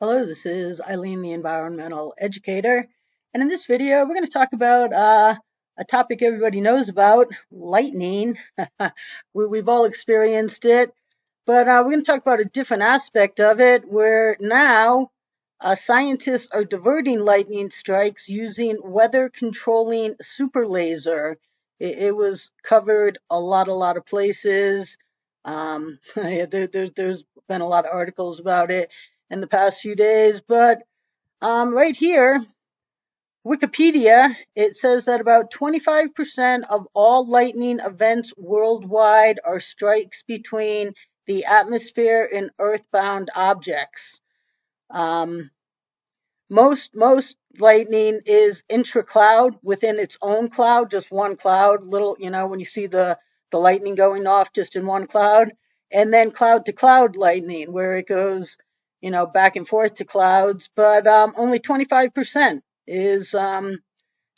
Hello, this is Eileen, the environmental educator. And in this video, we're going to talk about a topic everybody knows about, lightning. We've all experienced it, but we're going to talk about a different aspect of it where now scientists are diverting lightning strikes using weather controlling super laser. It was covered a lot of places. There's been a lot of articles about it in the past few days, but right here, Wikipedia, it says that about 25% of all lightning events worldwide are strikes between the atmosphere and earthbound objects. Um, most lightning is intra-cloud within its own cloud, just one cloud, little, when you see the lightning going off just in one cloud, and then cloud to cloud lightning where it goes, back and forth to clouds, but only 25% is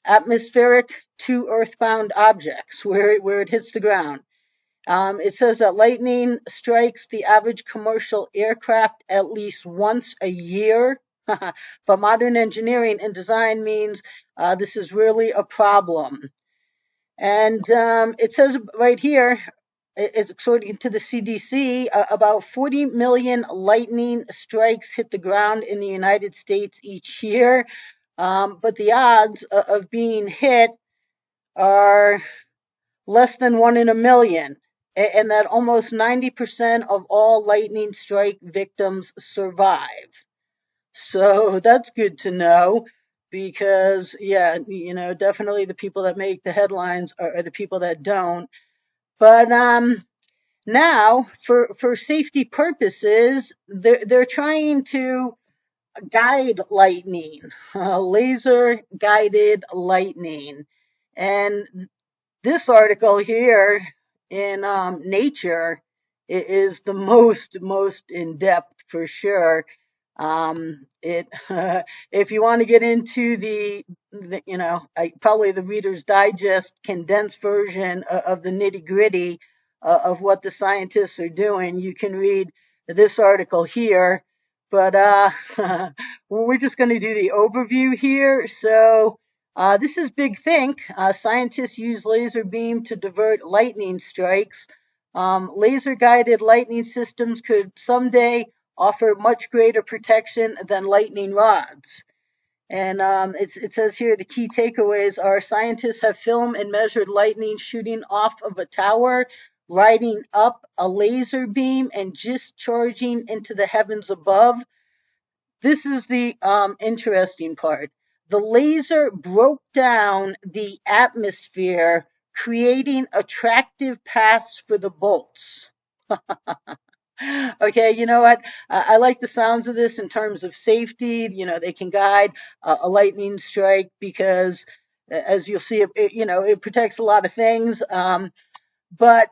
atmospheric to earthbound objects where it hits the ground. It says that lightning strikes the average commercial aircraft at least once a year. But modern engineering and design means this is really a problem. And it says right here, it's according to the CDC, about 40 million lightning strikes hit the ground in the United States each year. But the odds of being hit are less than 1 in a million, and that almost 90% of all lightning strike victims survive. So that's good to know because, yeah, definitely the people that make the headlines are the people that don't. But now, for safety purposes, they're trying to guide lightning, laser guided lightning. And this article here in Nature is the most in depth for sure. It if you want to get into probably the Reader's Digest condensed version of the nitty gritty of what the scientists are doing, you can read this article here. But we're just going to do the overview here. So this is Big Think. Scientists use laser beam to divert lightning strikes. Laser-guided lightning systems could someday offer much greater protection than lightning rods. And it says here the key takeaways are scientists have filmed and measured lightning shooting off of a tower, riding up a laser beam, and discharging into the heavens above. This is the interesting part. The laser broke down the atmosphere, creating attractive paths for the bolts. Okay, you know what? I like the sounds of this in terms of safety. They can guide a lightning strike because, as you'll see, it protects a lot of things. But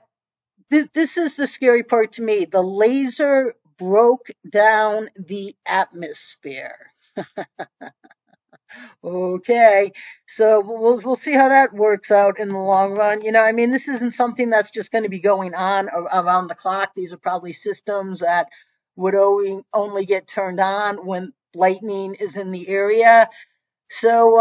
this is the scary part to me. The laser broke down the atmosphere. Okay, so we'll see how that works out in the long run. This isn't something that's just going to be going on around the clock. These are probably systems that would only get turned on when lightning is in the area. So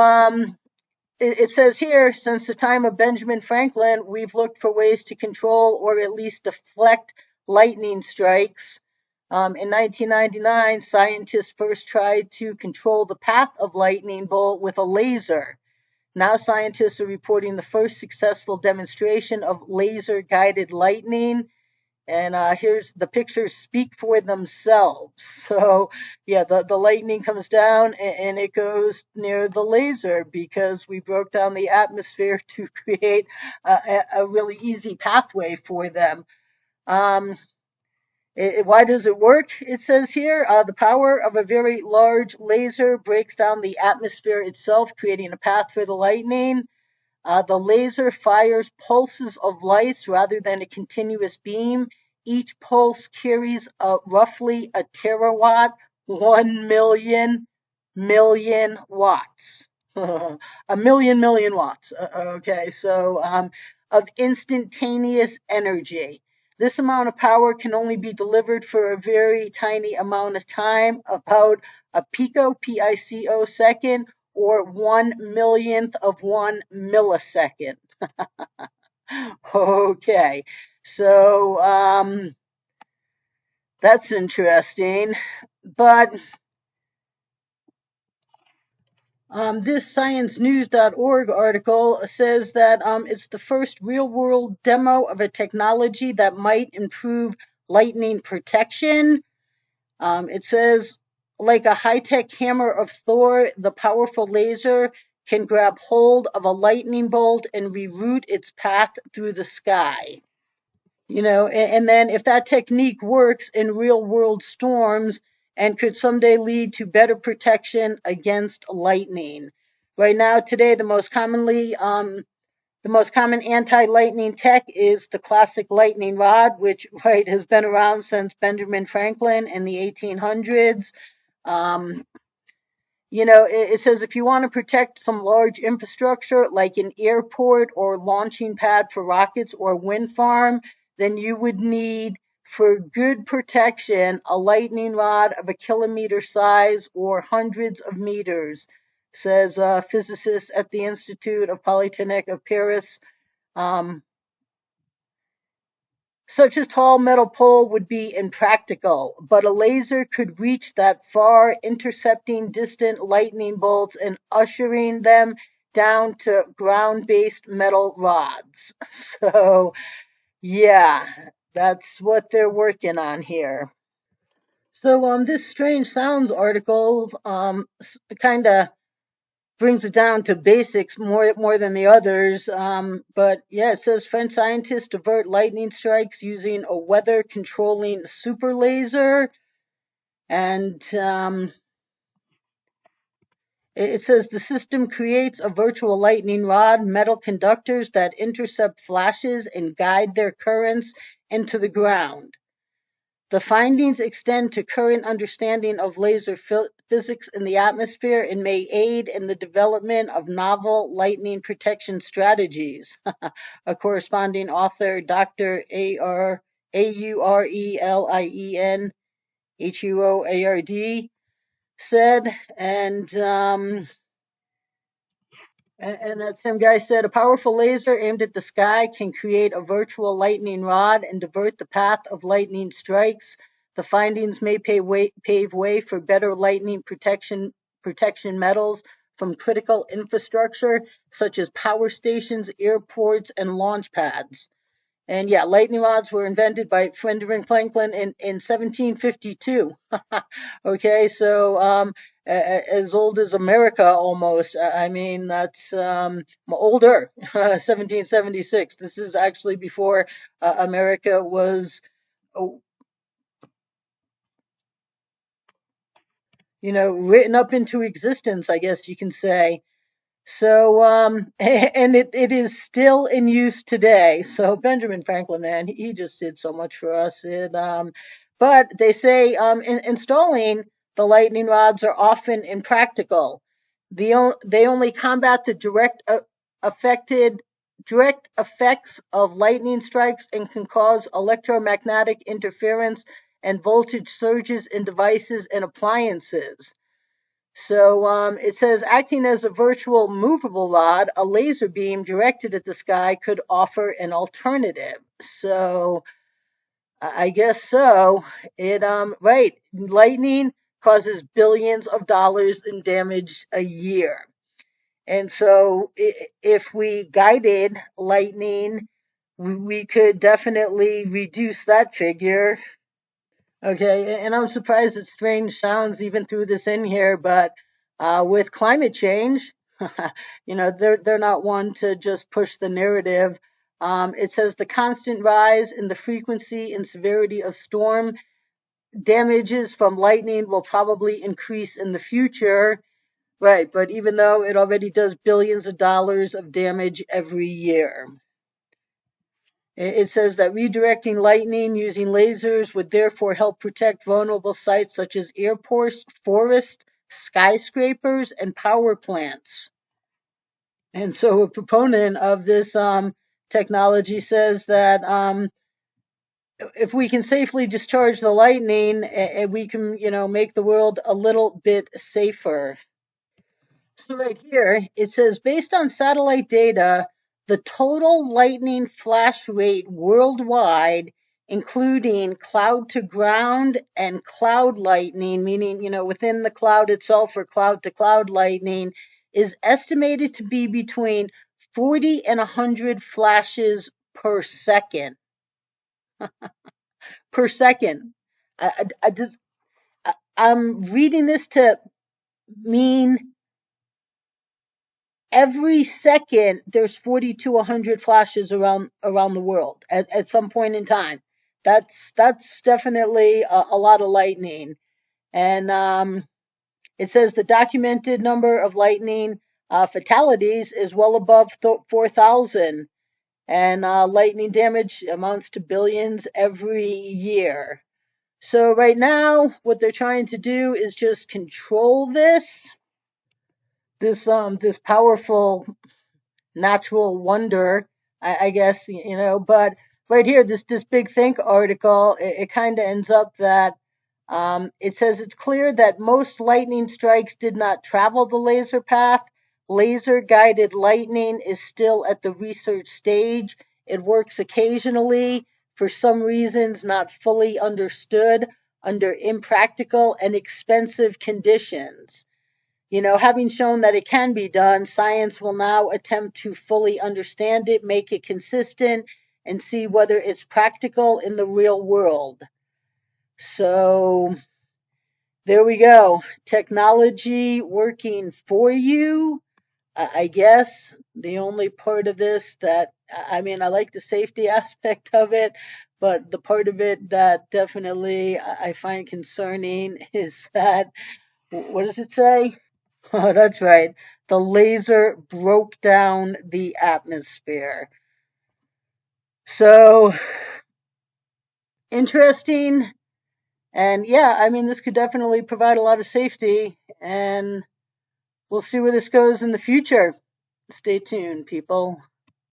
it says here, since the time of Benjamin Franklin, we've looked for ways to control or at least deflect lightning strikes. In 1999, scientists first tried to control the path of lightning bolt with a laser. Now scientists are reporting the first successful demonstration of laser-guided lightning. And here's the pictures speak for themselves. So, yeah, the lightning comes down and it goes near the laser because we broke down the atmosphere to create a really easy pathway for them. Why does it work? It says here, the power of a very large laser breaks down the atmosphere itself, creating a path for the lightning. The laser fires pulses of light rather than a continuous beam. Each pulse carries roughly a terawatt, 1 million watts. A million watts. Okay, so of instantaneous energy. This amount of power can only be delivered for a very tiny amount of time, about a pico, P-I-C-O second, or 1/1,000,000th of 1 millisecond. Okay, so that's interesting. But this sciencenews.org article says that it's the first real-world demo of a technology that might improve lightning protection. It says, like a high-tech hammer of Thor, the powerful laser can grab hold of a lightning bolt and reroute its path through the sky. And then if that technique works in real-world storms and could someday lead to better protection against lightning. Right now, today, the most common anti-lightning tech is the classic lightning rod, which has been around since Benjamin Franklin in the 1800s. It says if you want to protect some large infrastructure like an airport or launching pad for rockets or wind farm, then you would need, for good protection, a lightning rod of a kilometer size or hundreds of meters, says a physicist at the Institute of Polytechnique of Paris. Such a tall metal pole would be impractical, but a laser could reach that far, intercepting distant lightning bolts and ushering them down to ground-based metal rods. So, yeah, that's what they're working on here. So, this Strange Sounds article kind of brings it down to basics more than the others. But yeah, it says French scientists divert lightning strikes using a weather controlling super laser. And it says the system creates a virtual lightning rod, metal conductors that intercept flashes and guide their currents into the ground. The findings extend to current understanding of laser physics in the atmosphere and may aid in the development of novel lightning protection strategies. A corresponding author, Dr. Aurelien Huard, said, and that same guy said, a powerful laser aimed at the sky can create a virtual lightning rod and divert the path of lightning strikes. The findings may pave way for better lightning protection metals from critical infrastructure, such as power stations, airports, and launch pads. And yeah, lightning rods were invented by Benjamin Franklin in 1752. Okay, so as old as America almost. I mean, that's older, 1776. This is actually before America was, written up into existence, I guess you can say. So, and it is still in use today. So Benjamin Franklin, man, he just did so much for us. But they say installing the lightning rods are often impractical. They only combat the direct effects of lightning strikes and can cause electromagnetic interference and voltage surges in devices and appliances. So it says, acting as a virtual movable rod, a laser beam directed at the sky could offer an alternative. So I guess so. Right. Lightning causes billions of dollars in damage a year. And so if we guided lightning, we could definitely reduce that figure. Okay, and I'm surprised that Strange Sounds even threw this in here, but with climate change, they're not one to just push the narrative. It says the constant rise in the frequency and severity of storm damages from lightning will probably increase in the future. Right, but even though it already does billions of dollars of damage every year. It says that redirecting lightning using lasers would therefore help protect vulnerable sites such as airports, forests, skyscrapers, and power plants. And so a proponent of this technology says that if we can safely discharge the lightning, we can, make the world a little bit safer. So right here, it says, based on satellite data, the total lightning flash rate worldwide, including cloud to ground and cloud lightning, meaning, within the cloud itself or cloud to cloud lightning, is estimated to be between 40 and 100 flashes per second. Per second. I'm reading this to mean every second there's 40 to 100 flashes around the world at some point in time. That's definitely a lot of lightning. And it says the documented number of lightning fatalities is well above 4,000, and lightning damage amounts to billions every year. So right now, what they're trying to do is just control this powerful natural wonder, I guess, but right here, this Big Think article, it kind of ends up that it says it's clear that most lightning strikes did not travel the laser path. Laser guided lightning is still at the research stage. It works occasionally, for some reasons not fully understood, under impractical and expensive conditions. Having shown that it can be done, science will now attempt to fully understand it, make it consistent, and see whether it's practical in the real world. So there we go. Technology working for you. I guess the only part of this that, I like the safety aspect of it, but the part of it that definitely I find concerning is that, what does it say? Oh, that's right. The laser broke down the atmosphere. So interesting. And yeah, this could definitely provide a lot of safety, and we'll see where this goes in the future. Stay tuned, people.